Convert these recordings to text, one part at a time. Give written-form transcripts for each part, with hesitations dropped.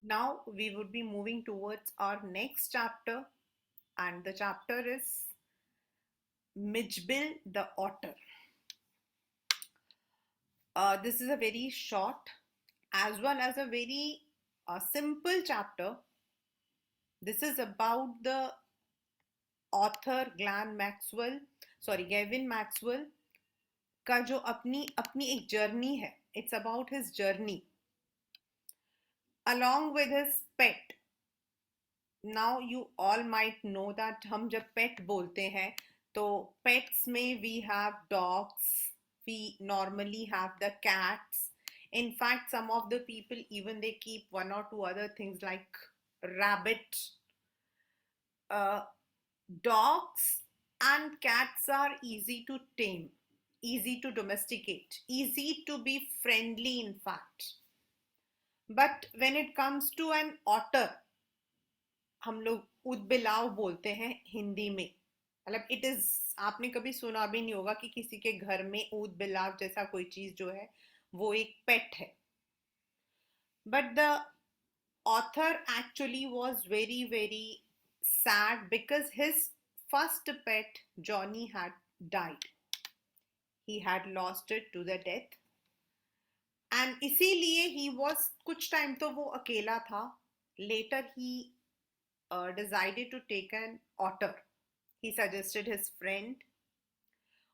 Now we would be moving towards our next chapter, and the chapter is Mijbil the Otter. This is a very short as well as a very simple chapter. This is about the author Gavin Maxwell का जो अपनी अपनी एक journey है. It's about his journey along with his pet. Now you all might know that हम जब pet बोलते हैं तो pets में we have dogs, we normally have the cats. In fact, some of the people even they keep one or two other things like rabbit. Uh, Dogs and cats are easy to tame, easy to domesticate, easy to be friendly in fact. But when it comes to an otter, हम लोग उदबिलाव बोलते हैं हिंदी में. मतलब it is, आपने कभी सुना भी नहीं होगा कि किसी के घर में ऊद बिलाव जैसा कोई चीज जो है वो एक पेट है. But the author actually was very very sad because his first pet Johnny had died. He had lost it to the death. And इसीलिए he was, कुछ टाइम तो वो अकेला था. Later he decided to take an otter. He suggested his friend.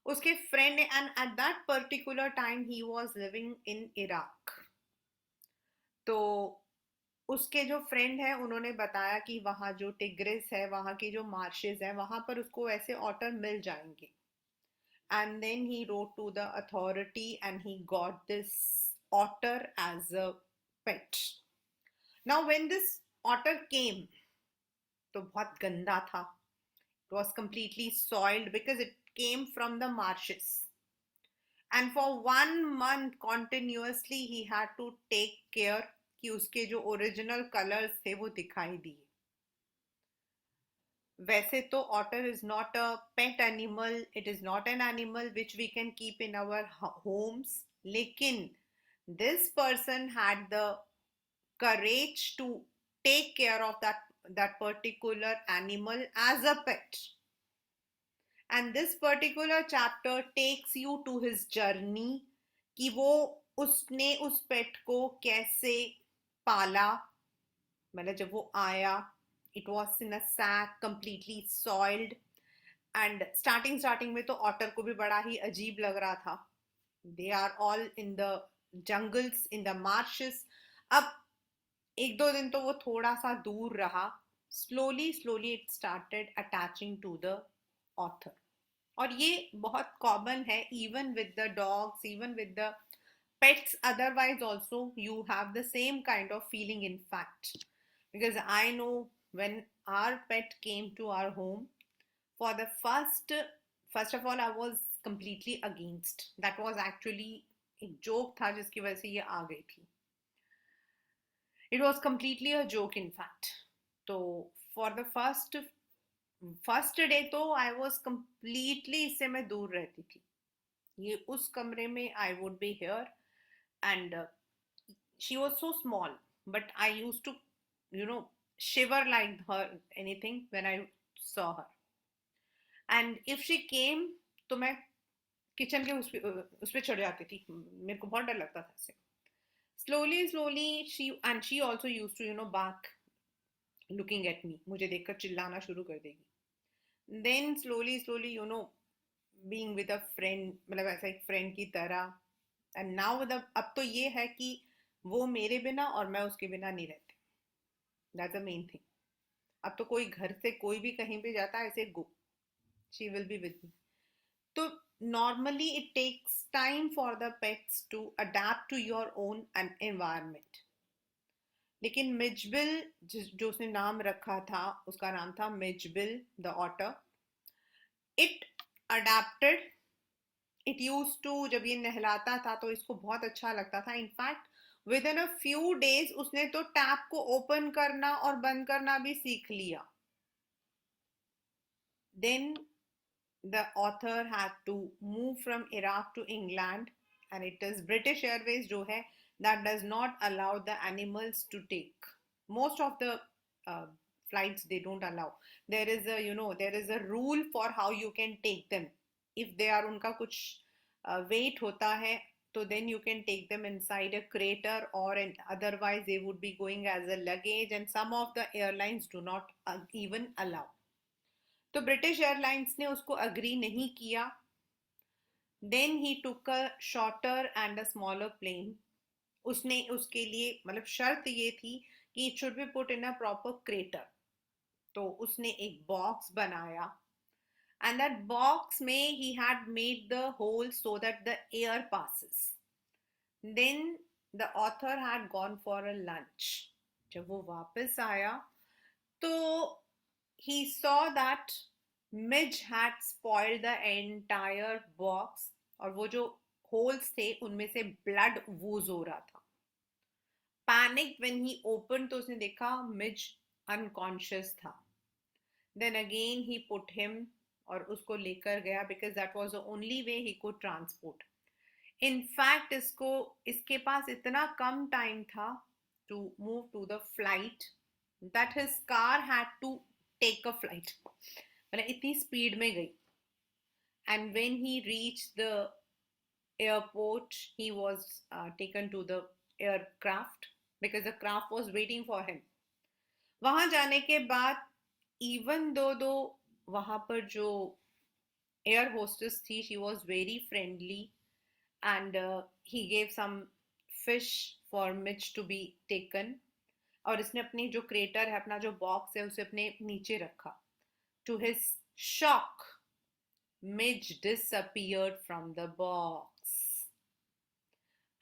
उसके friend ने, and at that particular time he was living in Iraq. तो उसके जो फ्रेंड है उन्होंने बताया कि वहाँ जो टिग्रिस है, वहाँ की जो मार्शेस है, वहाँ पर उसको ऐसे ऑटर मिल जाएंगे. And then he wrote to the authority and he got this otter as a pet. Now when this otter came, तो बहुत गंदा था. It was completely soiled because it came from the marshes. And for 1 month continuously he had to take care कि उसके जो original colours थे वो दिखाई दिए. वैसे तो otter is not a pet animal, it is not an animal which we can keep in our homes, लेकिन this person had the courage to take care of that particular animal as a pet. And this particular chapter takes you to his journey कि वो उसने उस पेट को कैसे पाला. मतलब जब वो आया, it was in a sack, completely soiled. And starting में तो ऑटर को भी बड़ा ही अजीब लग रहा था. They are all in the jungles, in the marshes. अब एक दो दिन तो वो थोड़ा सा दूर रहा. Slowly it started attaching to the author. और ये बहुत कॉमन है, even with the dogs, even with the pets otherwise also you have the same kind of feeling in fact. Because I know when our pet came to our home, for the first of all I was completely against. That was actually एक joke था जिसकी वजह से ये आ गई थी. It was completely a joke in fact. तो for the first day तो आई वॉज कंप्लीटली इससे मैं दूर रहती थी. ये उस कमरे में I would be here and she was so small but I use to shiver like her anything when I saw her. And if she came तो मैं किचन के उस पे चढ़ जाती थी. मेरे को बहुत डर लगता था इससे. Slowly she also used to bark looking at me. मुझे देखकर चिल्लाना शुरू कर देगी. Then slowly being with a friend, मतलब ऐसा एक फ्रेंड की तरह. And now अब तो ये है कि वो मेरे बिना और मैं उसके बिना नहीं रहती. That's the main thing. अब तो कोई घर से कोई भी कहीं पे जाता है ऐसे go, she will be with me. तो normally it takes time for the pets to adapt to your own environment. लेकिन मिजबिल जो उसने नाम रखा था उसका नाम था Mijbil the otter. It adapted. It use to, जब ये नहलाता था तो इसको बहुत अच्छा लगता था. In fact with in a few days उसने तो टैप को ओपन करना और बंद करना भी सीख लिया. Then the author had to move from Iraq to England and it is British Airways जो है that does not allow the animals to take. most of the uh, flights they don't allow. There is a, there is a rule for how you can take them. If they are उनका कुछ weight होता है, so then you can take them inside a crater, or otherwise they would be going as a luggage, and some of the airlines do not even allow. तो British airlines ने उसको agree नहीं किया. Then he took a shorter and a smaller plane. उसने उसके लिए मतलब शर्त ये थी कि it should be put in a proper crater. तो उसने एक बॉक्स बनाया, and that box में he had made the hole so that the air passes. Then the author had gone for a lunch. जब वो वापस आया तो he saw that Midge had spoiled the entire box, और वो जो holes थे उनमें से blood वूज हो रहा था. Panicked when he opened तो उसने देखा Midge unconscious था. Then again he put him और उसको लेकर गया because that was the only way he could transport. In fact इसके पास इतना कम टाइम था to move to the flight that his car had to take a flight. मतलब इतनी स्पीड में गई. And when he reached the airport, he was taken to the aircraft because the craft was waiting for him. वहां जाने के बाद even though वहां पर जो air hostess थी, she was very friendly, and he gave some fish for Mitch to be taken. और इसने अपनी जो क्रेटर है, अपना जो बॉक्स है, उसे अपने नीचे रखा. To his shock, Midge disappeared from the box.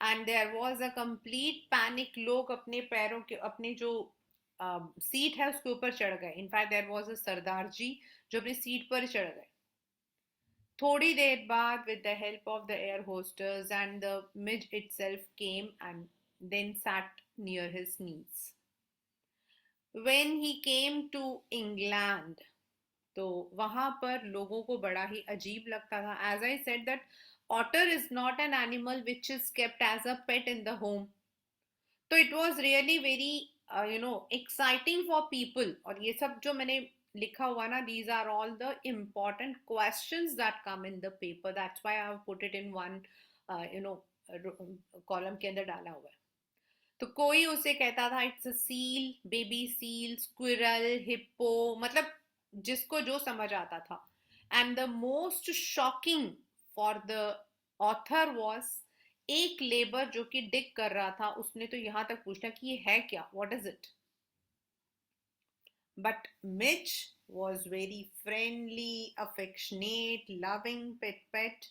And there was a complete panic. लोग अपने पैरों के अपने जो सीट है उसके ऊपर चढ़ गए. इनफैक्ट देयर वाज अ सरदार जी जो अपनी सीट पर चढ़ गए. थोड़ी देर बाद with the help of the air hostess and the Midge itself came and then sat near his knees. When he came to England, तो वहां पर लोगों को बड़ा ही अजीब लगता था. As I said that otter is not an animal which is kept as a pet in the home. तो it was really very exciting for people. और ये सब जो मैंने लिखा हुआ ना, these are all the important questions that come in the paper. That's why I have put it in one column के अंदर डाला हुआ है. तो कोई उसे कहता था it's a seal, baby seal, squirrel, hippo, मतलब जिसको जो समझ आता था. And the most shocking for the author was एक लेबर जो कि डिग कर रहा था, उसने तो यहां तक पूछा कि ये है क्या, what is it. But Mitch was very friendly, affectionate, loving, pet.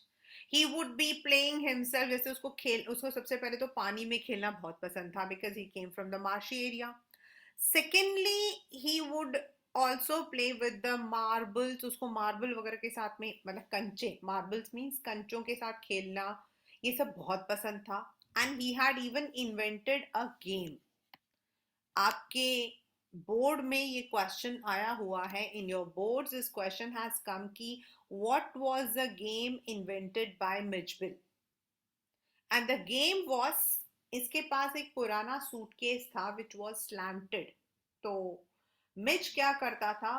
He would be playing himself. जैसे उसको सबसे पहले तो पानी में खेलना बहुत पसंद था because he came from the marshy area. Secondly he would also play with the marbles. उसको मार्बल वगैरह के साथ में, मतलब कंचे, मार्बल्स मीन्स कंचों के साथ खेलना, ये सब बहुत पसंद था. And he had even invented a game. आपके बोर्ड में ये क्वेश्चन आया हुआ है. In your boards this question has come की what was the game invented by Mijbil? And the game was, इसके पास एक पुराना सूटकेस था which was slanted. तो मिच क्या करता था,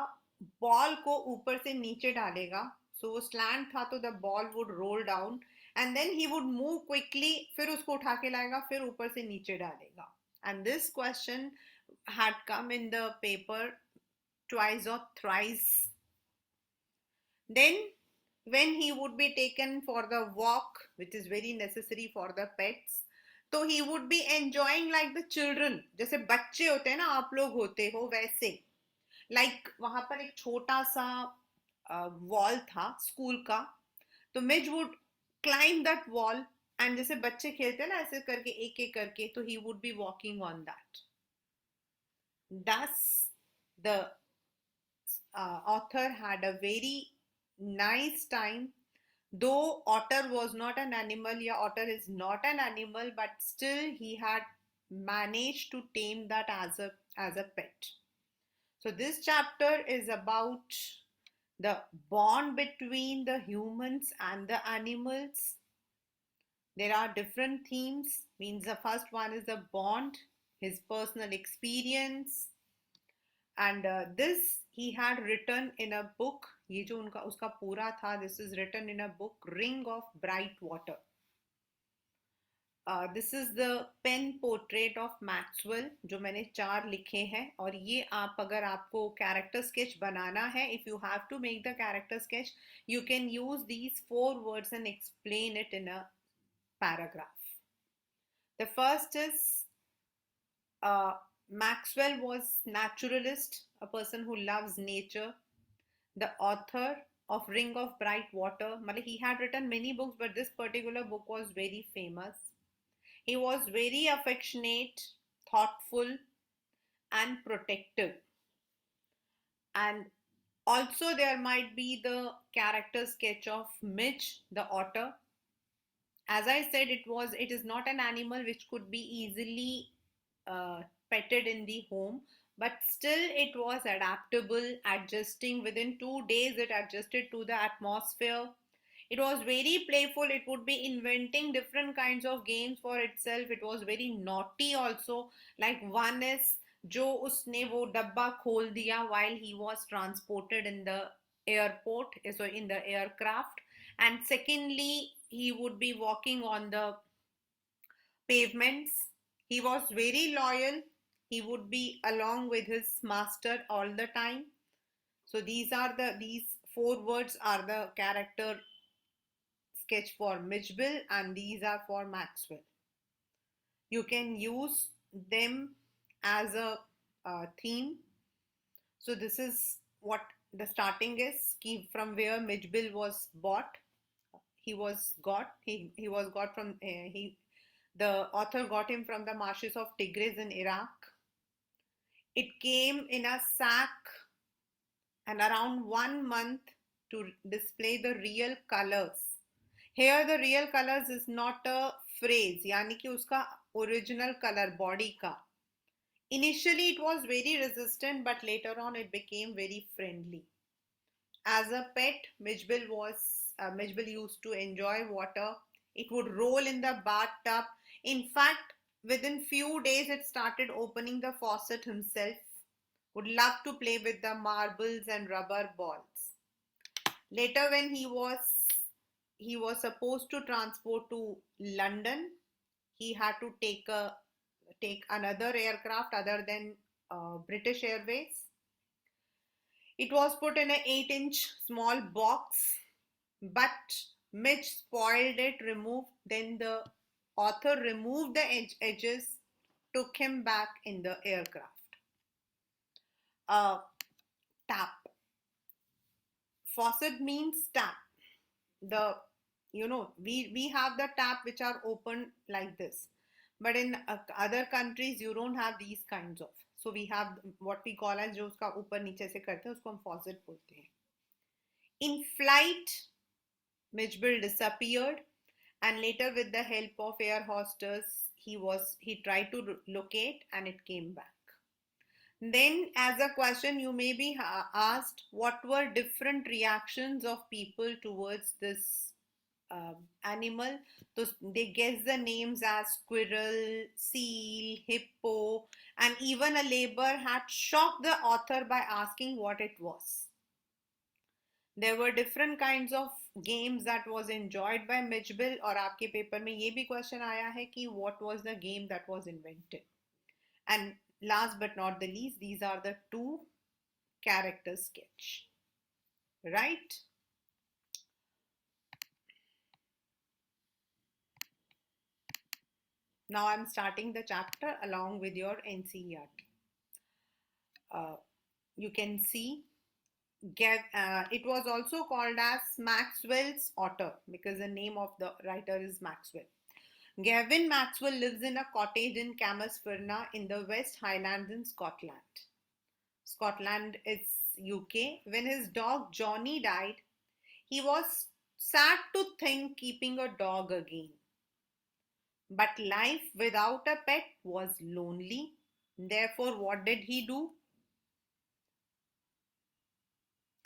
बॉल को ऊपर से नीचे डालेगा. सो वो स्लैंट था तो the ball would roll down and then he would move quickly. फिर उसको उठा के लाएगा, फिर ऊपर से नीचे डालेगा. And this question had come in the paper twice or thrice. Then when he would be taken for the walk, which is very necessary for the pets, तो he would be enjoying like the children. जैसे बच्चे होते हैं ना, आप लोग होते हो वैसे. like वहां पर एक छोटा सा वॉल था स्कूल का. तो मिज would climb that wall and जैसे बच्चे खेलते हैं ना ऐसे करके एक एक करके, तो he would be walking on that. Thus, the author had a very nice time. Though otter was not an animal, yeah, otter is not an animal, but still he had managed to tame that as a pet. So this chapter is about the bond between the humans and the animals. There are different themes. Means the first one is the bond. his personal experience. And this he had written in a book. ये जो उनका उसका पूरा था, this is written in a book, Ring of Bright Water. This is the pen portrait of Maxwell, जो मैंने 4 लिखे हैं. और ये आप, अगर आपको कैरेक्टर स्केच बनाना है, if you have to make the character sketch, you can use these 4 words and explain it in a paragraph. The first is Maxwell was naturalist, a person who loves nature, the author of Ring of Bright Water. He had written many books, but this particular book was very famous. He was very affectionate, thoughtful, and protective. And also there might be the character sketch of Mitch, the otter. As I said, it is not an animal which could be easily petted in the home, but still it was adaptable, adjusting within 2 days. It adjusted to the atmosphere. It was very playful. It would be inventing different kinds of games for itself. It was very naughty also. Like one is जो उसने वो डब्बा खोल दिया while he was transported in the airport, so in the aircraft. And secondly, he would be walking on the pavements. He was very loyal. He would be along with his master all the time. So these 4 words are the character sketch for Mijbil, and these are for Maxwell. You can use them as a theme. So this is what the starting is, from where Mijbil was bought. He was got from the author got him from the marshes of Tigris in Iraq. It came in a sack and around 1 month to display the real colors. Here the real colors is not a phrase, यानी कि उसका original color body का. Initially it was very resistant, but later on it became very friendly. As a pet, Mijbil used to enjoy water. It would roll in the bathtub. In fact, within few days it started opening the faucet himself. Would love to play with the marbles and rubber balls. Later, when he was supposed to transport to London, he had to take another aircraft other than British Airways. It was put in an 8-inch small box, but Mitch spoiled it, then the author removed the edges, took him back in the aircraft. Tap. Faucet means tap. We have the tap which are open like this, but in other countries you don't have these kinds of. So we have what we call as, जो उसका ऊपर नीचे से करते हैं उसको हम faucet बोलते हैं. In flight, Mijbil disappeared, and later with the help of air hostess, he tried to locate, and it came back. Then, as a question, you may be asked, what were different reactions of people towards this animal? So they guess the names as squirrel, seal, hippo, and even a neighbor had shocked the author by asking what it was. There were different kinds of games that was enjoyed by Mijbil. और आपके paper में ये भी question आया है कि what was the game that was invented? And last but not the least, these are the 2 character sketch, right? Now I'm starting the chapter along with your NCERT. You can see it was also called as Maxwell's Otter because the name of the writer is Maxwell. Gavin Maxwell lives in a cottage in Camasperna in the West Highlands in Scotland. Scotland is UK. When his dog Johnny died, he was sad to think keeping a dog again. But life without a pet was lonely. Therefore, what did he do?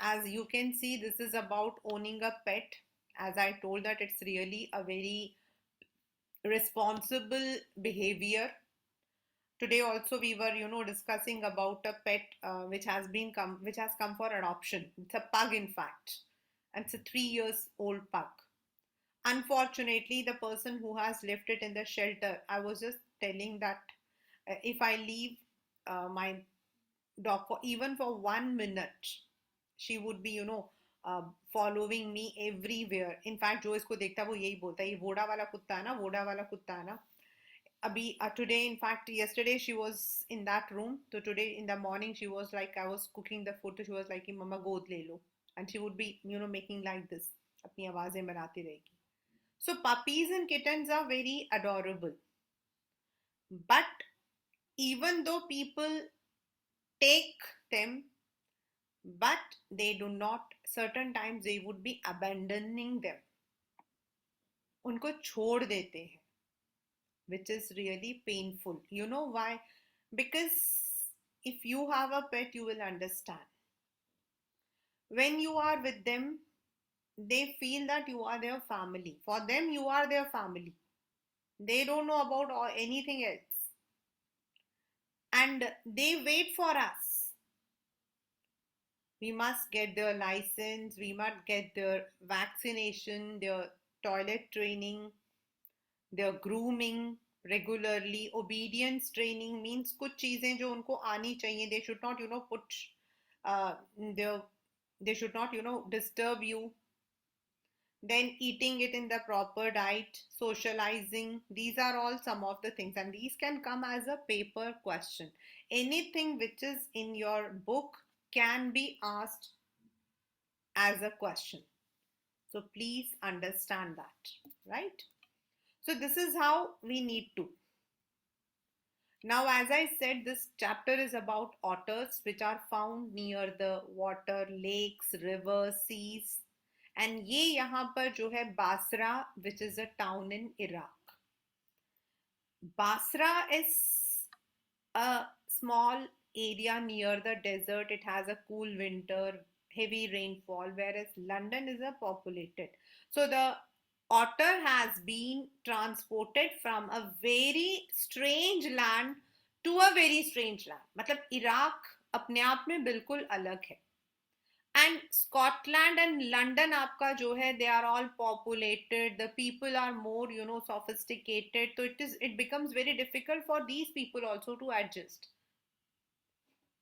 As you can see, this is about owning a pet. As I told that it's really a very responsible behavior. Today also we were, discussing about a pet which has come for adoption. It's a pug, in fact, and it's a 3 years old pug. Unfortunately, the person who has left it in the shelter, I was just telling that if I leave my dog for even for 1 minute, she would be, following me everywhere. In fact, जो इसको देखता है वो यही बोलता है, ये Voda वाला कुत्ता है ना, वोडा वाला कुत्ता है ना. Abhi, today, in fact, yesterday she was in that room. So today in the morning she was like, I was cooking the food, so she was like, "Mama, गोद ले लो," and she would be, making like this. अपनी आवाजें बनाती रहेगी. So puppies and kittens are very adorable. But even though people take them, but they do not, certain times they would be abandoning them. उनको छोड़ देते हैं, which is really painful. You know why? Because if you have a pet, you will understand. When you are with them, they feel that you are their family. For them, you are their family. They don't know about anything else. And they wait for us. We must get their license, we must get their vaccination, their toilet training, their grooming regularly. Obedience training means कुछ चीजें जो उनको आनी चाहिए. They should not, put their, they should not, disturb you. Then eating it in the proper diet, socializing. These are all some of the things, and these can come as a paper question. Anything which is in your book can be asked as a question. So please understand that, right? So this is how we need to. Now, as I said, this chapter is about otters which are found near the water, lakes, rivers, seas. And ये यहाँ पर जो है Basra, which is a town in Iraq. Basra is a small area near the desert. It has a cool winter, heavy rainfall, whereas London is a populated. So the otter has been transported from a very strange land to a very strange land. मतलब Iraq अपने आप में बिल्कुल अलग है. And Scotland and London आपका जो है, they are all populated, the people are more, sophisticated, so it becomes very difficult for these people also to adjust.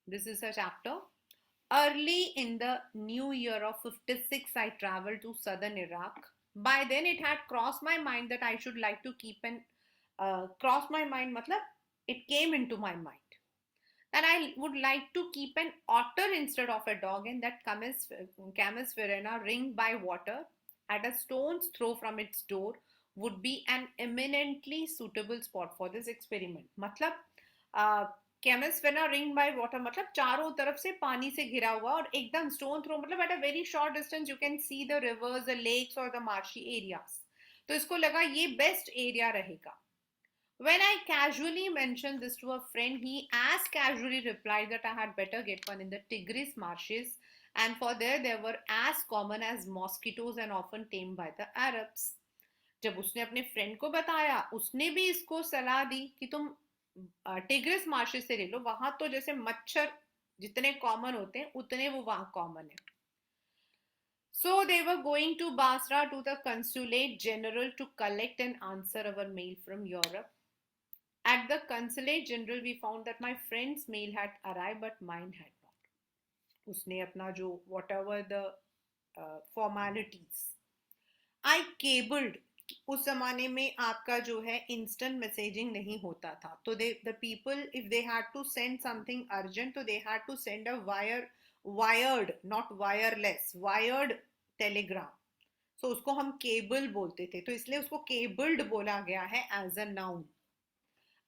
This is a chapter. Early in the new year of 56, I traveled to southern Iraq. By then it had crossed my mind that I should like to keep an cross my mind, matlab it came into my mind that I would like to keep an otter instead of a dog in that Camus Verena, ringed by water at a stone's throw from its door, would be an eminently suitable spot for this experiment. मतलब Camus Verena, ringed by water, मतलब चारों तरफ से पानी से घिरा हुआ और एकदम stone throw, मतलब at a very short distance you can see the rivers, the lakes or the marshy areas. तो इसको लगा ये best area रहेगा. When I casually mentioned this to a friend, he as casually replied that I had better get one in the Tigris marshes, and for there they were as common as mosquitoes and often tamed by the Arabs. जब उसने अपने friend को बताया, उसने भी इसको सलाह दी कि तुम टिग्रिस मार्शेस से ले लो, वहां तो जैसे मच्छर जितने कॉमन होते हैं उतने वो वहां कॉमन है. So they were going to Basra to the consulate general to collect and answer our mail from Europe. At the consulate general, we found that my friend's mail had arrived, but mine had not. उसने अपना जो whatever the formalities. I cabled. उस जमाने में आपका जो है instant messaging नहीं होता था. तो the people, if they had to send something urgent, so they had to send a wired, not wireless, wired telegram. So उसको हम cable बोलते थे. तो इसलिए उसको cabled बोला गया है as a noun.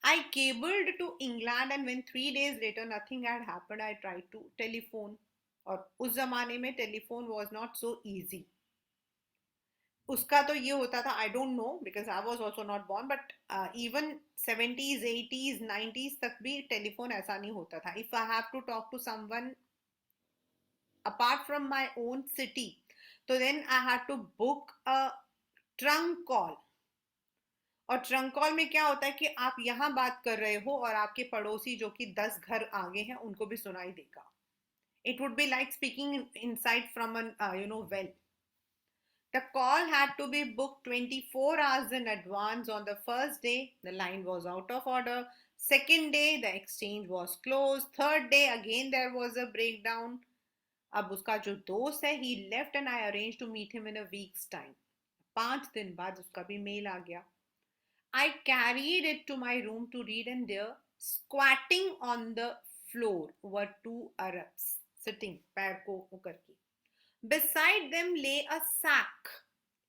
I cabled to England, and when 3 days later nothing had happened, I tried to telephone. और उस जमाने में telephone was not so easy. उसका तो ये होता था, I don't know because I was also not born, but even 70s, 80s, 90s तक भी telephone ऐसा नहीं होता था. If I have to talk to someone apart from my own city, so then I had to book a trunk call. और trunk call में क्या होता है कि आप यहाँ बात कर रहे हो और आपके पड़ोसी जो कि 10 घर आगे हैं उनको भी सुनाई देगा. It would be like speaking inside from an well. The call had to be booked 24 hours in advance. On the first day, the line was out of order. Second day, the exchange was closed. Third day, again there was a breakdown. अब उसका जो दोस्त है, he left and I arranged to meet him in a week's time. 5 दिन बाद उसका भी mail आ गया. I carried it to my room to read, and there, squatting on the floor, were 2 Arabs sitting, पैर को ऊपर की. Beside them lay a sack.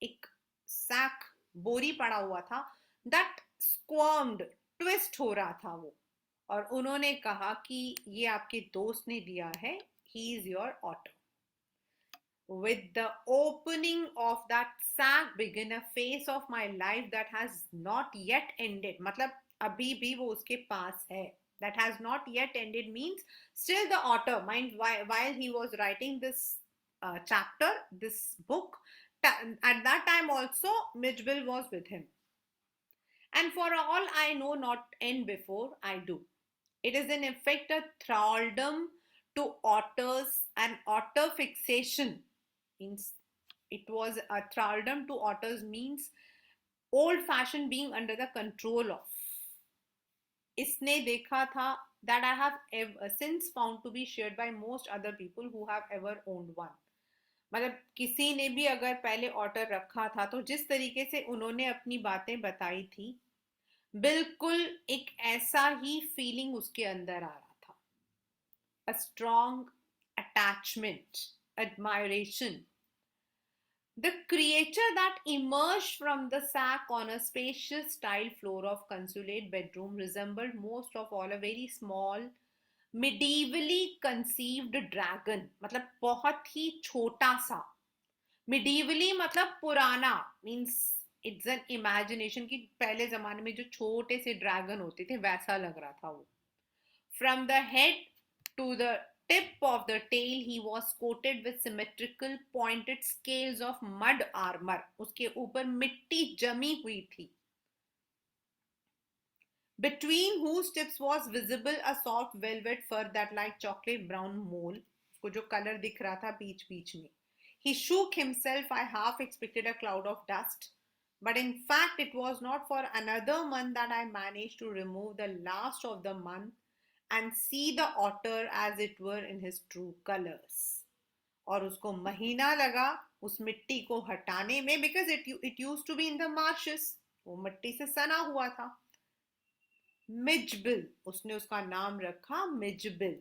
एक sack बोरी पड़ा हुआ था. That squirmed, twist हो रहा था वो. और उन्होंने कहा कि ये आपके दोस्त ने दिया है. He is your otter. With the opening of that sack began a phase of my life that has not yet ended. मतलब अभी भी वो उसके पास है. That has not yet ended means still the author, mind, while he was writing this chapter, this book, at that time also Mijbil was with him. And for all I know, not end before I do. It is in effect a thraldom to otters, and otter fixation means it was a thraldom to otters means old fashioned being under the control of. इसने देखा था that I have since found to be shared by most other people who have ever owned one. मतलब किसी ने भी अगर पहले otter रखा था तो जिस तरीके से उन्होंने अपनी बातें बताई थी, बिल्कुल एक ऐसा ही फीलिंग उसके अंदर आ रहा था. A strong attachment, admiration. The creature that emerged from the sack on a spacious tile floor of consulate bedroom resembled most of all a very small, medievally conceived dragon. मतलब बहुत ही छोटा सा. Medievally मतलब पुराना, means it's an imagination कि पहले जमाने में जो छोटे से ड्रैगन होते थे वैसा लग रहा था वो. From the head to the tip of the tail he was coated with symmetrical pointed scales of mud armor. उसके ऊपर मिट्टी जमी हुई थी. Between whose tips was visible a soft velvet fur that like chocolate brown mole. उसको जो colour दिख रहा था बीच बीच में. He shook himself. I half expected a cloud of dust. But in fact, it was not for another month that I managed to remove the last of the month and see the otter as it were in his true colors. और उसको महीना लगा उस मिट्टी को हटाने में, because it used to be in the marshes. वो मिट्टी से सना हुआ था. Mijbil, उसने उसका नाम रखा Mijbil.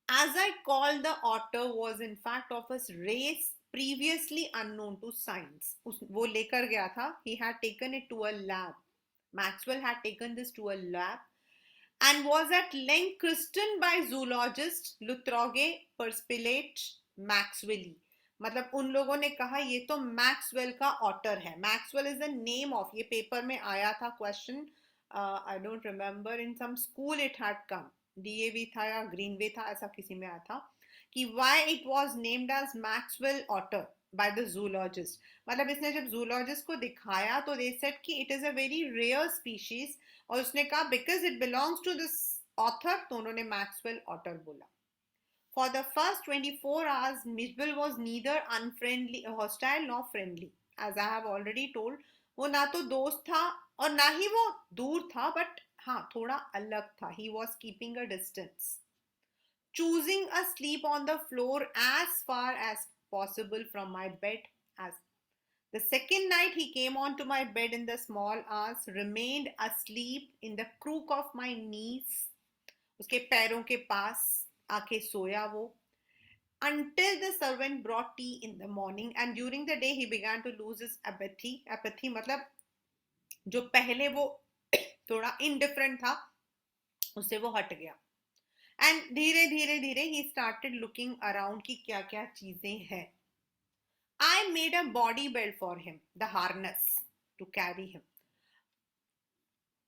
As I called, the otter was in fact of a race previously unknown to science. वो लेकर गया था. He had taken it to a lab. Maxwell had taken this to a lab and was at length christened by zoologist Lutroge Perspilate Maxwelli. मतलब उन लोगों ने कहा ये तो मैक्सवेल का ऑटर है. Maxwell is the name of, ये पेपर में आया था question, I don't remember, in some school it had come, DAV था या ग्रीनवे था, ऐसा किसी में आया था कि why it was named as Maxwell otter by the zoologist. मतलब इसने जब जूलॉजिस्ट को दिखाया तो दे सेड कि it is a very rare species, और उसने कहा because it belongs to this author, तो उन्होंने मैक्सवेल ऑटर बोला. For the first 24 hours, Mijbil was neither unfriendly, hostile nor friendly. As I have already told, वो ना तो दोस्त था और ना ही वो दूर था, but हाँ थोड़ा अलग था. He was keeping a distance. Choosing a sleep on the floor as far as possible from my bed. As the second night he came onto my bed in the small hours, remained asleep in the crook of my knees. उसके पैरों के पास आके सोया वो, until the servant brought tea in the morning, and during the day he began to lose his apathy. apathy मतलब जो पहले वो थोड़ा indifferent था उससे वो हट गया. and धीरे धीरे धीरे he started looking around कि क्या क्या चीजें हैं. I made a body belt for him, the harness to carry him,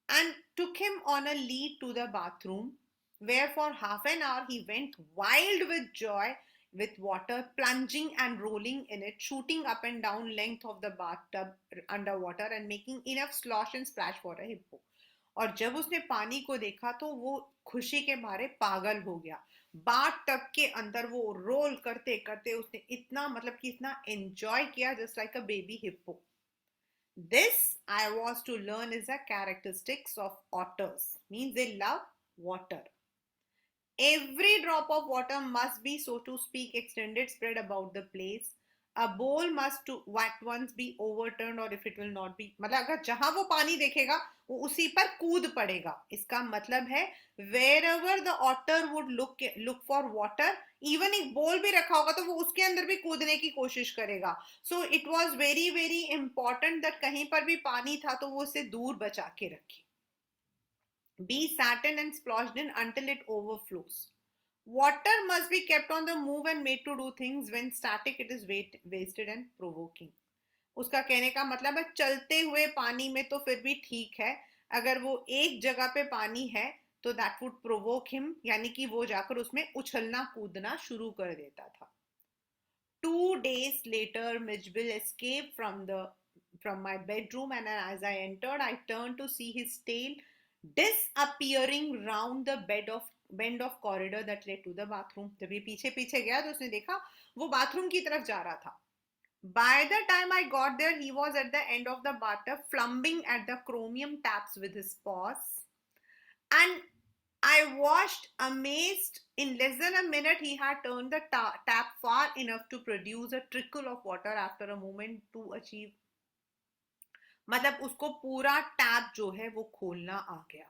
and took him on a lead to the bathroom, where for half an hour he went wild with joy with water, plunging and rolling in it, shooting up and down length of the bathtub underwater and making enough slosh and splash for a hippo. और जब उसने पानी को देखा तो वो खुशी के मारे पागल हो गया. बाथ टब के अंदर वो रोल करते करते उसने इतना मतलब कि इतना एंजॉय किया, just like a baby hippo. This I was to learn is a characteristics of otters, means they love water. Every drop of water must be, so to speak, extended, spread about the place. A bowl must to at once be overturned, or if it will not be, मतलब अगर जहां वो पानी देखेगा वो उसी पर कूद पड़ेगा. इसका मतलब है wherever the otter would look for water, even एक बोल भी रखा होगा तो वो उसके अंदर भी कूदने की कोशिश करेगा. So it was very very important that कहीं पर भी पानी था तो वो उसे दूर बचा के रखे. Be satin and splashed in until it overflows. Water must be kept on the move and made to do things. When static, it is wasted and provoking. उसका कहने का मतलब है चलते हुए पानी में तो फिर भी ठीक है, अगर वो एक जगह पे पानी है तो दैट वुड प्रोवोक हिम, यानी कि वो जाकर उसमें उछलना कूदना शुरू कर देता था. 2 days later, Mijbil escaped from my bedroom, and as I entered, I turned to see his tail disappearing round the bend of corridor that led to the bathroom. जब ये पीछे पीछे गया तो उसने देखा वो बाथरूम की तरफ जा रहा था. By the time I got there, he was at the end of the bathtub, flambing at the chromium taps with his paws. And I watched amazed. In less than a minute, he had turned the tap far enough to produce a trickle of water after a moment to achieve. मतलब उसको पूरा tap जो है वो खोलना आ गया.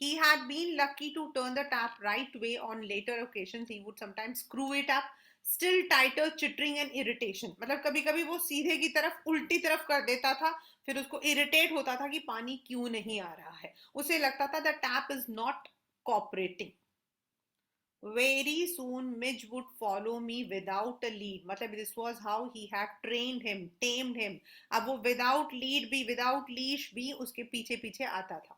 He had been lucky to turn the tap right way. On later occasions, he would sometimes screw it up, still tighter, chittering and irritation. मतलब कभी कभी वो सीधे की तरफ उल्टी तरफ कर देता था, फिर उसको इरिटेट होता था कि पानी क्यों नहीं आ रहा है. उसे लगता था the tap is not cooperating. Very soon Midge would follow me without a lead. मतलब this was how he had trained him, tamed him. अब वो without lead भी, without leash भी उसके पीछे पीछे आता था.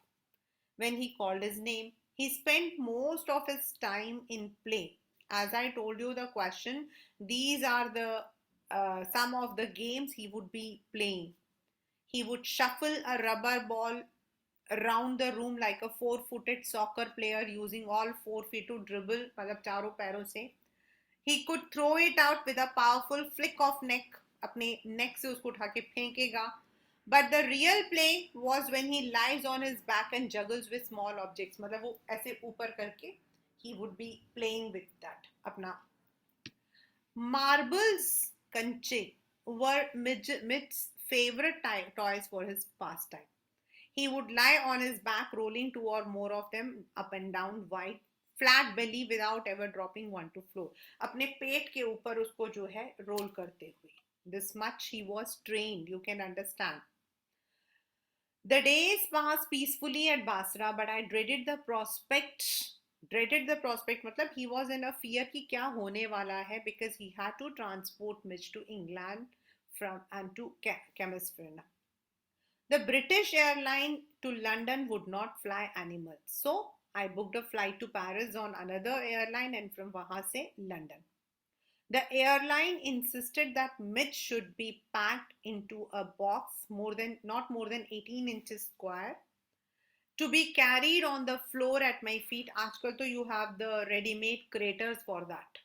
When he called his name, he spent most of his time in play. As I told you the question, these are the some of the games he would be playing. He would shuffle a rubber ball around the room like a four-footed soccer player using all 4 feet to dribble, मतलब चारों पैरों से. He could throw it out with a powerful flick of neck. अपने neck से उसको उठा के फेंकेगा. But the real play was when he lies on his back and juggles with small objects. मतलब वो ऐसे ऊपर करके he would be playing with that. अपना marbles, कंचे were Mid's favorite toys for his pastime. He would lie on his back, rolling 2 or more of them up and down, wide, flat belly, without ever dropping one to floor. अपने पेट के ऊपर उसको जो है role करते हुए. This much he was trained, you can understand. The days passed peacefully at Basra, but I dreaded the prospect. Dreaded the prospect, मतलब he was in a fear कि क्या होने वाला है, because he had to transport Mitch to England and to Chemistry. The British airline to London would not fly animals, so I booked a flight to Paris on another airline and from wahan se London. The airline insisted that Mitch should be packed into a box not more than 18 inches square to be carried on the floor at my feet. Aajkal to you have the ready-made craters for that.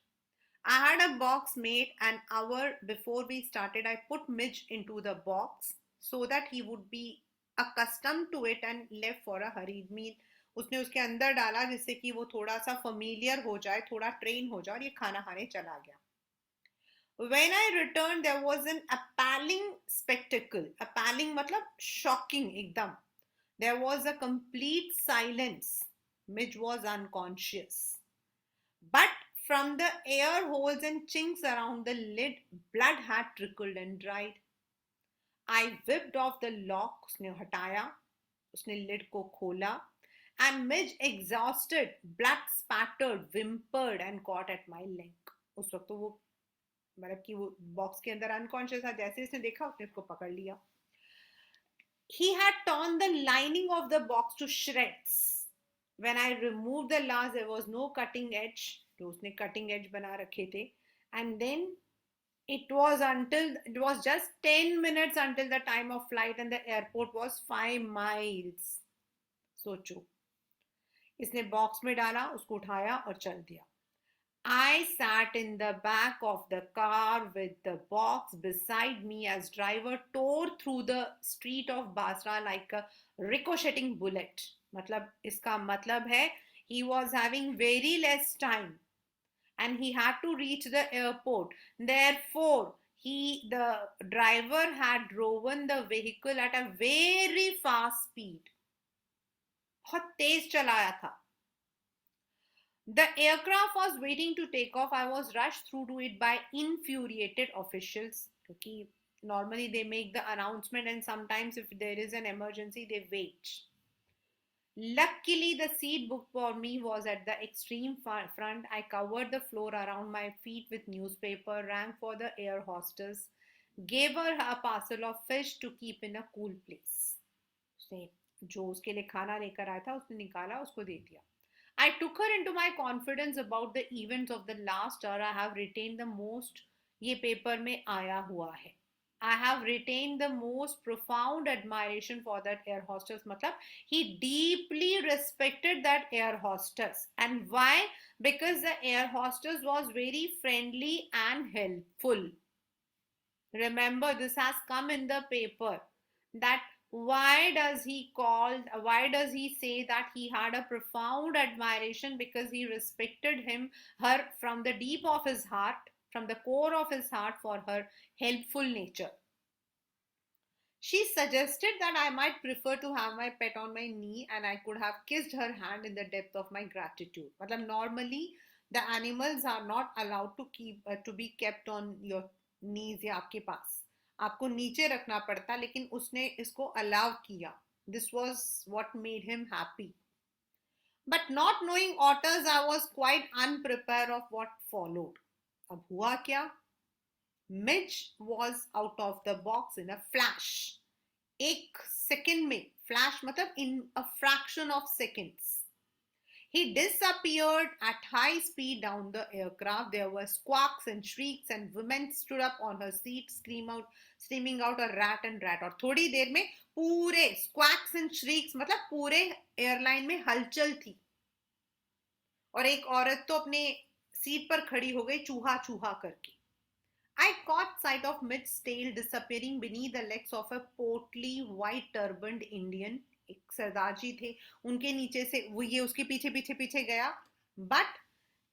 I had a box made. An hour before we started, I put Mitch into the box so that he would be accustomed to it and left for a hurried meal. उसने उसके अंदर डाला जिससे कि वो थोड़ा सा familiar हो जाए, थोड़ा train हो जाए और ये खाना खाने चला गया. When I returned, there was an appalling spectacle. Appalling मतलब shocking एकदम. There was a complete silence. Midge was unconscious. But from the air holes and chinks around the lid, blood had trickled and dried. I whipped off the lock, उसने हटाया, उसने lid को खोला, and Midge, exhausted, blood spattered, whimpered and caught at my leg. उस वक्त तो वो मतलब कि वो बॉक्स के अंदर अनकॉन्शियस था, जैसे उसने देखा उसने उसको पकड़ लिया. He had torn the lining of the box to shreds. When I removed the last, there was no cutting edge. जो उसने कटिंग एज बना रखे थे. And then it was just 10 minutes until the time of flight, and the airport was 5 miles. सोचो. इसने box में डाला, उसको उठाया और चल दिया. I sat in the back of the car with the box beside me as driver tore through the street of Basra like a ricocheting bullet. मतलब इसका मतलब है he was having very less time and he had to reach the airport. Therefore, the driver had driven the vehicle at a very fast speed. बहुत तेज चलाया था. The aircraft was waiting to take off. I was rushed through to it by infuriated officials. क्योंकि normally they make the announcement and sometimes if there is an emergency they wait. Luckily, the seat booked for me was at the extreme front. I covered the floor around my feet with newspaper, rang for the air hostess, gave her a parcel of fish to keep in a cool place. उसने जो उसके लिए खाना लेकर आया था उसने निकाला, उसको दे दिया. I took her into my confidence about the events of the last hour. I have retained the most. ये पेपर में आया हुआ है. I have retained the most profound admiration for that air hostess. मतलब he deeply respected that air hostess. And why? Because the air hostess was very friendly and helpful. Remember, this has come in the paper that why does he say that he had a profound admiration? Because he respected her from the deep of his heart, from the core of his heart, for her helpful nature. She suggested that I might prefer to have my pet on my knee and I could have kissed her hand in the depth of my gratitude. मतलब normally the animals are not allowed to be kept on your knees या आपके पास. आपको नीचे रखना पड़ता, लेकिन उसने इसको अलाउ किया. This was what made him happy. But not knowing otters, I was quite unprepared of what followed. अब हुआ क्या? Mitch was out of the box in a flash. एक सेकंड में. Flash मतलब in a fraction of seconds. He disappeared at high speed down the aircraft. There were squawks and shrieks and women stood up on her seat screaming out a rat and rat. और थोड़ी देर में पूरे squawks and shrieks मतलब पूरे airline में हलचल थी. और एक औरत तो अपने सीट पर खड़ी हो गई चूहा चूहा करके. I caught sight of Mitch's tail disappearing beneath the legs of a portly white turbaned Indian. एक सरदार जी थे, उनके नीचे से वो ये उसके पीछे पीछे पीछे गया. बट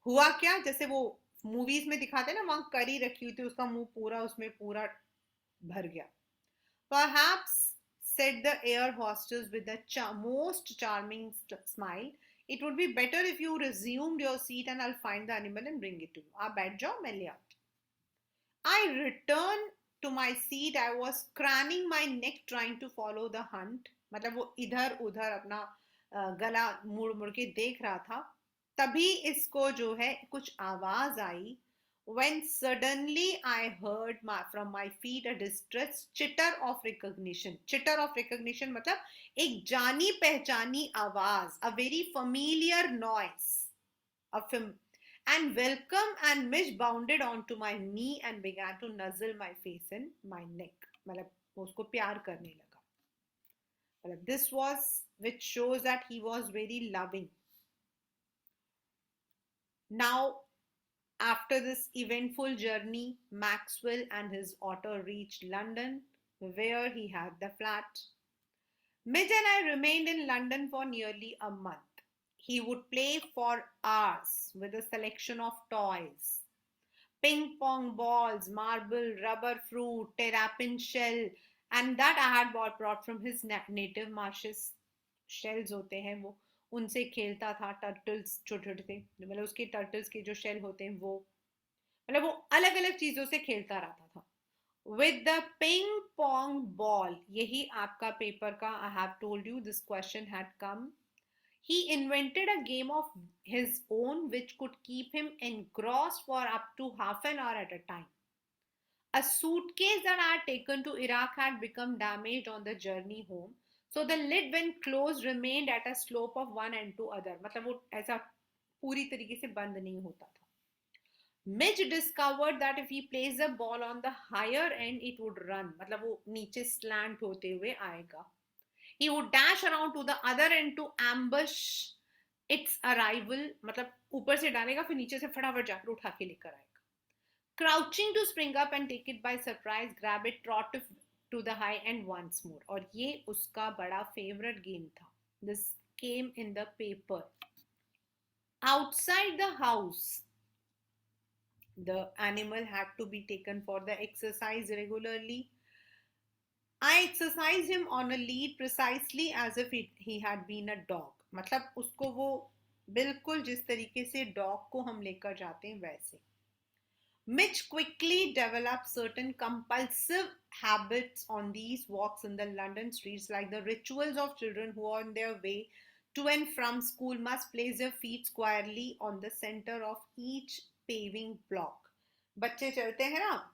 हुआ क्या? जैसे वो मूवीज में दिखाते ना, वहां करी रखी हुई थी, उसका मुंह पूरा उसमें पूरा भर गया. Perhaps, said the air hostess with the most charming smile, it would be better if you resumed your seat and I'll find the animal and bring it to you. आप बैठ जाओ, मैं ले आती. I returned to my seat. I was craning my neck trying to follow the hunt. मतलब वो इधर उधर अपना गला मुड़ मुड़ के देख रहा था. तभी इसको जो है कुछ आवाज आई. When suddenly I heard from my feet a distressed chitter of recognition. Chitter of recognition मतलब एक जानी पहचानी आवाज. A very familiar noise. And welcome, and Mitch bounded onto my knee and began to nuzzle my face and my neck. मतलब उसको प्यार करने लगा. This was, which shows that he was very loving. Now, after this eventful journey, Maxwell and his otter reached London, where he had the flat. Midge and I remained in London for nearly a month. He would play for hours with a selection of toys. Ping pong balls, marble, rubber fruit, terrapin shell, and that I had brought from his native marshes. Shells होते हैं वो, उनसे खेलता था. Turtles छोटे छोटे थे, मतलब उसके टर्टल्स के जो शेल होते हैं वो, मतलब वो अलग अलग चीजों से खेलता रहता था. With the ping pong ball, यही आपका पेपर का, I have told you this question had come. He invented a game of his own which could keep him engrossed for up to half an hour at a time. A suitcase that I had taken to Iraq had become damaged on the journey home, so the lid, when closed, remained at a slope of one end to other. मतलब वो ऐसा पूरी तरीके से बंद नहीं होता था. Midge discovered that if he placed the ball on the higher end, it would run. मतलब वो नीचे slant होते हुए आएगा. He would dash around to the other end to ambush its arrival. मतलब ऊपर से डालेगा फिर नीचे से फटाफट जाकर उठा के लेकर आएगा. Crouching to spring up and take it by surprise, grab it, trot to the high end once more. और ये उसका बड़ा favorite game था. This came in the paper. Outside the house, the animal had to be taken for the exercise regularly. I exercised him on a lead precisely as if he had been a dog. मतलब उसको वो बिल्कुल जिस तरीके से dog को हम लेकर जाते हैं वैसे. Mitch quickly developed certain compulsive habits on these walks in the London streets, like the rituals of children who on their way to and from school must place their feet squarely on the center of each paving block. बच्चे चलते हैं ना,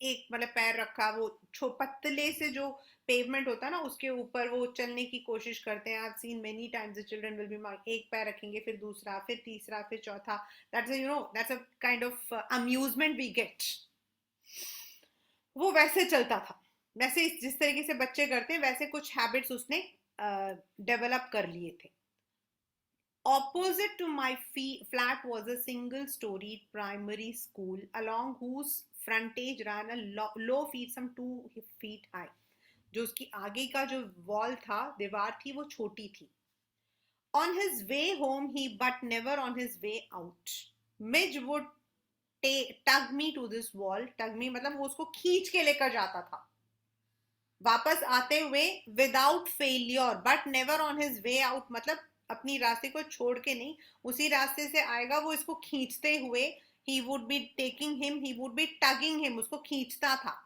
एक मतलब पैर रखा, वो पतले से जो पेवमेंट होता है ना उसके ऊपर वो चलने की कोशिश करते हैं. I have seen many times the children will be एक पैर रखेंगे फिर दूसरा फिर तीसरा फिर चौथा. That's a kind of amusement we get. वो वैसे चलता था, वैसे जिस तरीके से बच्चे करते हैं वैसे कुछ हैबिट्स उसने डेवलप कर लिए थे. Opposite to my flat was a single-storied primary school along whose frontage ran a low feet some 2 feet high. जो उसकी आगे का जो वॉल था, दीवार थी, वो छोटी थी. On his way home, but never on his way out, Midge would tug me to this wall. Tug me मतलब वो उसको खींच के लेकर जाता था वापस आते हुए without failure, but never on his way out. मतलब अपनी रास्ते को छोड़ के नहीं, उसी रास्ते से आएगा, वो इसको खींचते हुए. he would be taking him, he would be tugging him, उसको खींचता था.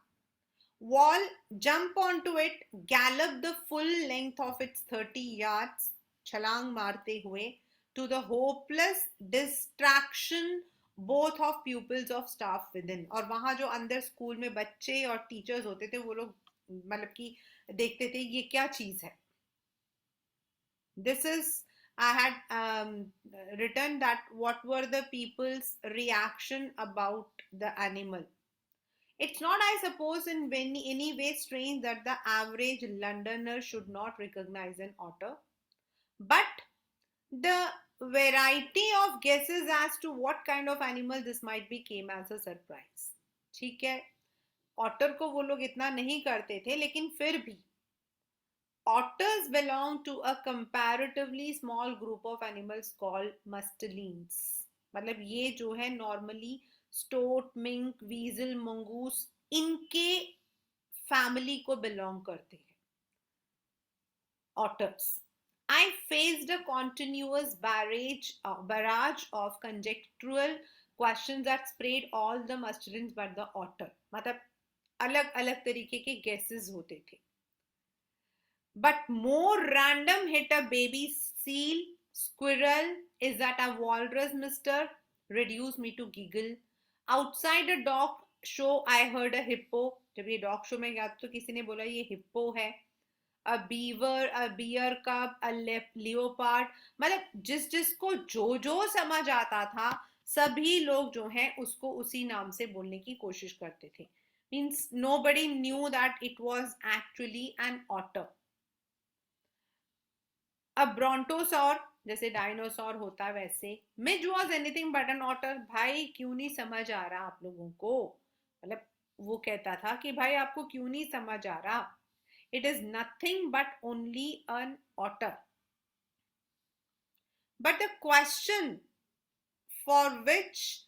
Wall, jump onto it, gallop the full length of its 30 yards, छलांग मारते हुए, to the hopeless distraction both of pupils of staff within. और वहां जो अंदर स्कूल में बच्चे और टीचर्स होते थे वो लोग मतलब कि देखते थे ये क्या चीज है. This is, I had written that what were the people's reaction about the animal. It's not, I suppose, in any way strange that the average Londoner should not recognize an otter. But the variety of guesses as to what kind of animal this might be came as a surprise. ठीक है, otter को वो लोग इतना नहीं करते थे, लेकिन फिर भी otters belong to a comparatively small group of animals called mustelines. मतलब ये जो है normally stoat, mink, weasel, mongoose इनके family को belong करते हैं otters. I faced a continuous barrage of conjectural questions that sprayed all the mustelines but the otter. मतलब अलग अलग तरीके के guesses होते थे. But more random hit a baby seal, squirrel, is that a walrus, mister? Reduced me to giggle. Outside a dog show, I heard a hippo. जब ये dog show में गया तो किसी ने बोला ये hippo है. A beaver, a bear cub, a leopard. मतलब जिसको जो समझ आता था सभी लोग जो हैं उसको उसी नाम से बोलने की कोशिश करते थे. Means nobody knew that it was actually an otter. A brontosaur, जैसे डायनासोर होता वैसे. Midge was anything but an otter. भाई क्यों नहीं समझ आ रहा आप लोगों को, मतलब वो कहता था कि भाई आपको क्यों नहीं समझ आ रहा. It is nothing but only an otter. But the question for which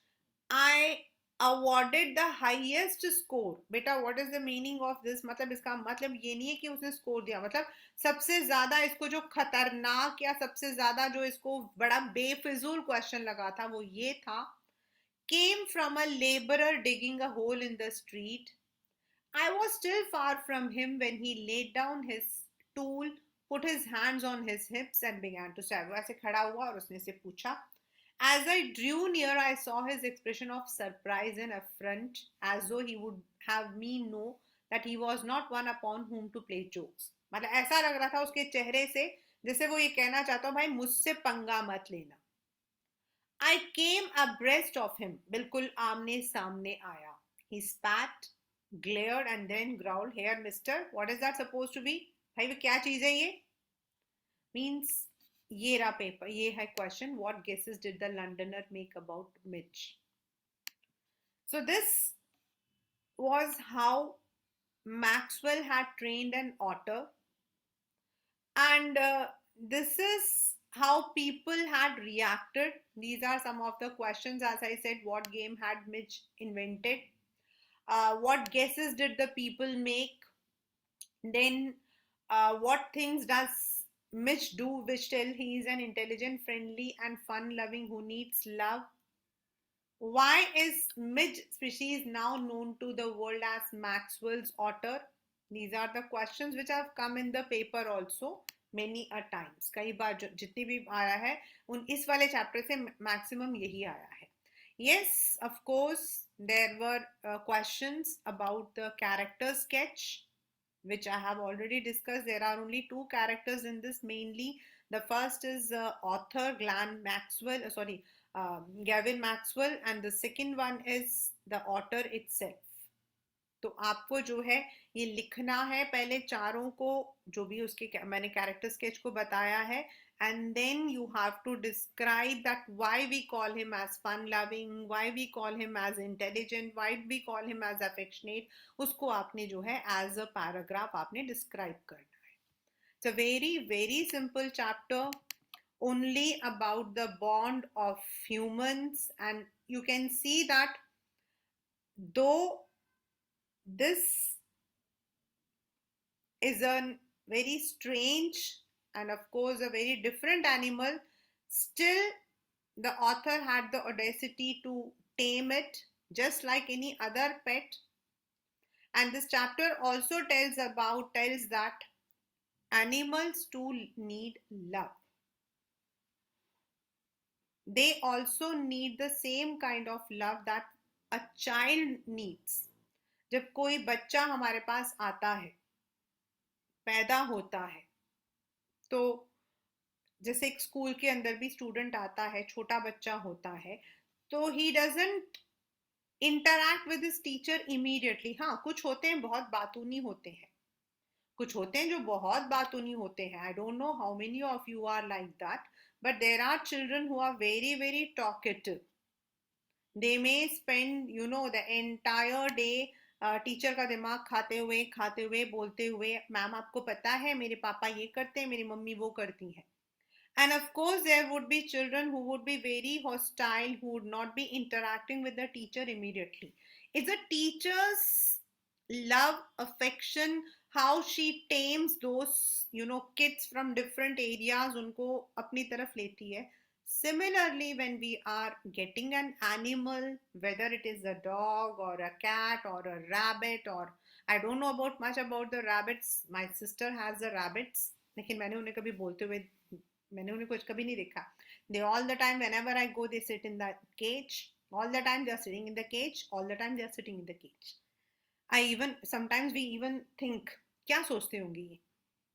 I awarded the highest score, बेटा what is the meaning of this, मतलब इसका मतलब ये नहीं है कि उसने स्कोर दिया, मतलब सबसे ज्यादा इसको जो खतरनाक या सबसे ज्यादा जो इसको बड़ा बेफिजूल क्वेश्चन लगा था वो ये था. Came from a laborer digging a hole in the street. I was still far from him when he laid down his tool, put his hands on his hips and began to stab. वो ऐसे खड़ा हुआ और उसने से पूछा. As I drew near, I saw his expression of surprise and affront, as though he would have me know that he was not one upon whom to play jokes. मतलब ऐसा लग रहा था उसके चेहरे से जैसे वो ये कहना चाहता हो भाई मुझसे पंगा मत लेना. I came abreast of him. बिल्कुल आमने सामने आया. He spat, glared and then growled, "Here, mister, what is that supposed to be?" भाई वो क्या चीज़ है ये? Means ये रहा पेपर, ये है question. What guesses did the Londoner make about Mitch? So this was how Maxwell had trained an otter, and this is how people had reacted. These are some of the questions. As I said, what game had Mitch invented? What guesses did the people make? Then, what things does Mitch do which tell he is an intelligent, friendly, and fun loving who needs love? Why is Midge species now known to the world as Maxwell's otter? These are the questions which have come in the paper also many a times. कई बार जितनी भी आया है उन इस वाले chapter से maximum यही आया है. Yes, of course, there were questions about the character sketch, which I have already discussed. There are only two characters in this mainly. The first is author Glenn Maxwell, Gavin Maxwell, and the second one is the Otter itself. तो आपको जो है ये लिखना है पहले चारों को, जो भी उसके मैंने कैरेक्टर स्केच को बताया है, and then you have to describe that why we call him as fun loving, why we call him as intelligent, why we call him as affectionate. उसको आपने जो है as a paragraph आपने describe करना है. It's a very very simple chapter, only about the bond of humans, and you can see that though this is a very strange and of course a very different animal, still the author had the audacity to tame it just like any other pet. And this chapter also tells that animals too need love. They also need the same kind of love that a child needs. जब कोई बच्चा हमारे पास आता है, पैदा होता है, तो जैसे एक स्कूल के अंदर भी स्टूडेंट आता है, छोटा बच्चा होता है, तो he doesn't interact with his teacher immediately. हाँ, कुछ होते हैं बहुत बातूनी होते हैं, कुछ होते हैं जो बहुत बातूनी होते हैं. I don't know how many of you are like that, but there are children who are very very talkative. They may spend the entire day teacher का दिमाग खाते हुए बोलते हुए, मैम आपको पता है मेरे पापा ये करते हैं, मेरी मम्मी वो करती हैं. And of course, there would be children who would be very hostile, who would not be interacting with the teacher immediately. It's the teacher's love, affection, how she tames those, kids from different areas, unko apni taraf leti hai. Similarly, when we are getting an animal, whether it is a dog or a cat or a rabbit, or I don't know much about the rabbits. My sister has the rabbits, लेकिन मैंने उन्हें कभी बोलते हुए मैंने उन्हें कुछ कभी नहीं देखा. They all the time, whenever I go, they sit in that cage. All the time they are sitting in the cage. All the time they are sitting in the cage. Sometimes we even think, क्या सोचते होंगे ये?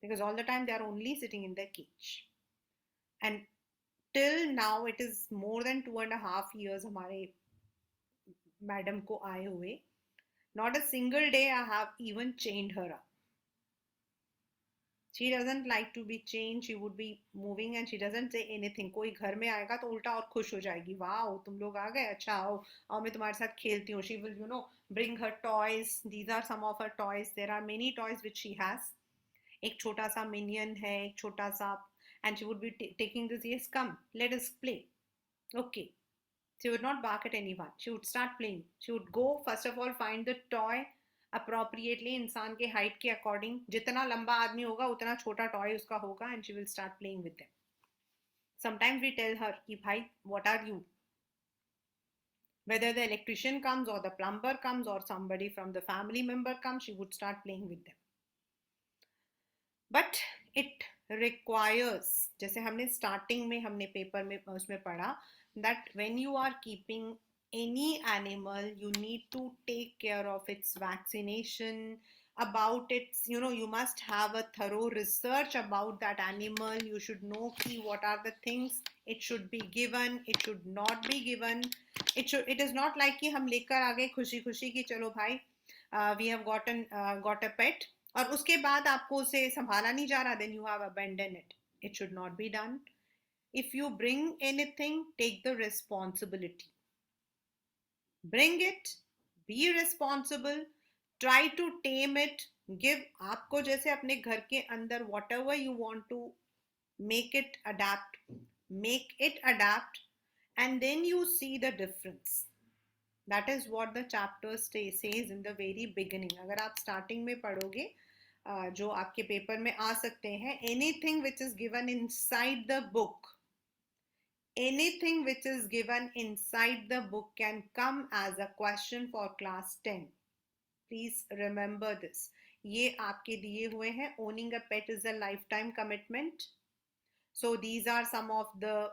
Because all the time they are only sitting in the cage. And till now, it is more than 2.5 years हमारे madam को आए हुए. Not a single day I have even chained her up. She doesn't like to be chained. She would be moving and she doesn't say anything. कोई घर में आएगा तो उल्टा और खुश हो जाएगी. वाओ, तुम लोग आ गए, अच्छा आओ आओ मैं तुम्हारे साथ खेलती हूँ. She will bring her toys. These are some of her toys. There are many toys which she has. एक छोटा सा minion है, एक छोटा सा, and she would be taking this. Yes, come, let us play. Okay. She would not bark at anyone. She would start playing. She would go first of all find the toy appropriately, इंसान के height के according. जितना लंबा आदमी होगा उतना छोटा toy उसका होगा, and she will start playing with them. Sometimes we tell her कि भाई, what are you? Whether the electrician comes or the plumber comes or somebody from the family member comes, she would start playing with them. But it requires, जैसे हमने starting में हमने paper में उसमें पढ़ा, that when you are keeping any animal, you need to take care of its vaccination, about its, you must have a thorough research about that animal. You should know key what are the things it should be given, it should not be given. It is not like कि हम लेकर आ गए खुशी खुशी कि चलो भाई we have got a pet और उसके बाद आपको उसे संभाला नहीं जा रहा, then you have abandoned it. It should not be done. If you bring anything, take the responsibility. Bring it, be responsible, try to tame it, give. आपको जैसे अपने घर के अंदर whatever you want to make it adapt, and then you see the difference. That is what the chapter says in the very beginning. अगर आप starting में पढ़ोगे जो आपके पेपर में आ सकते हैं, anything which is given inside the book, anything which is given inside the book can come as a question for class 10. Please remember this. ये आपके दिए हुए हैं. Owning a pet is a lifetime commitment. So these are some of the,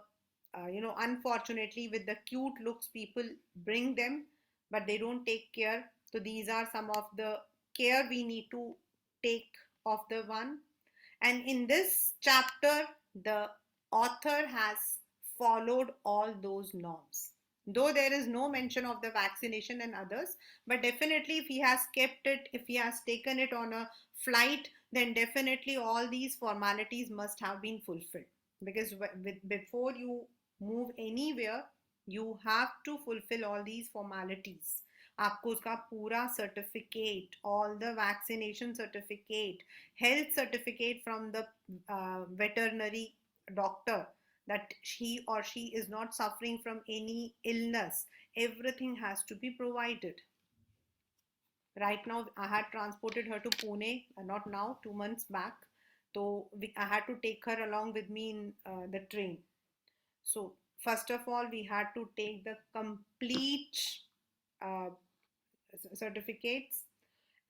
unfortunately with the cute looks, people bring them, but they don't take care. So these are some of the care we need to take of the one. And in this chapter, the author has followed all those norms. Though there is no mention of the vaccination and others, but definitely if he has kept it, if he has taken it on a flight, then definitely all these formalities must have been fulfilled. Because before you move anywhere, you have to fulfill all these formalities. आपको उसका पूरा certificate, all the vaccination certificate, health certificate from the veterinary doctor, that he or she is not suffering from any illness. Everything has to be provided. Right now, I had transported her to Pune, not now, 2 months back. So I had to take her along with me in the train. So first of all, we had to take the complete certificates,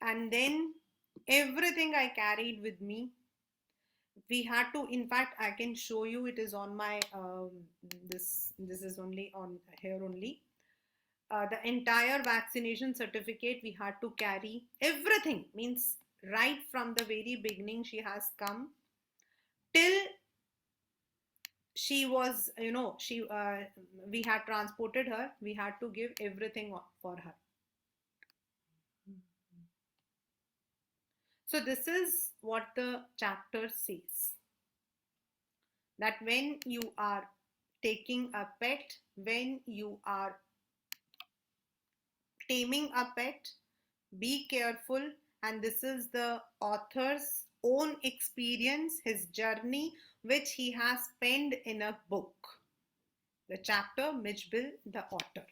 and then everything I carried with me. We had to, in fact, I can show you, it is on my this is only on here only. The entire vaccination certificate we had to carry. Everything means right from the very beginning she has come till she was, we had transported her. We had to give everything for her. So this is what the chapter says, that when you are taking a pet, when you are taming a pet, be careful. And this is the author's own experience, his journey, which he has penned in a book. The chapter Mijbil the Otter.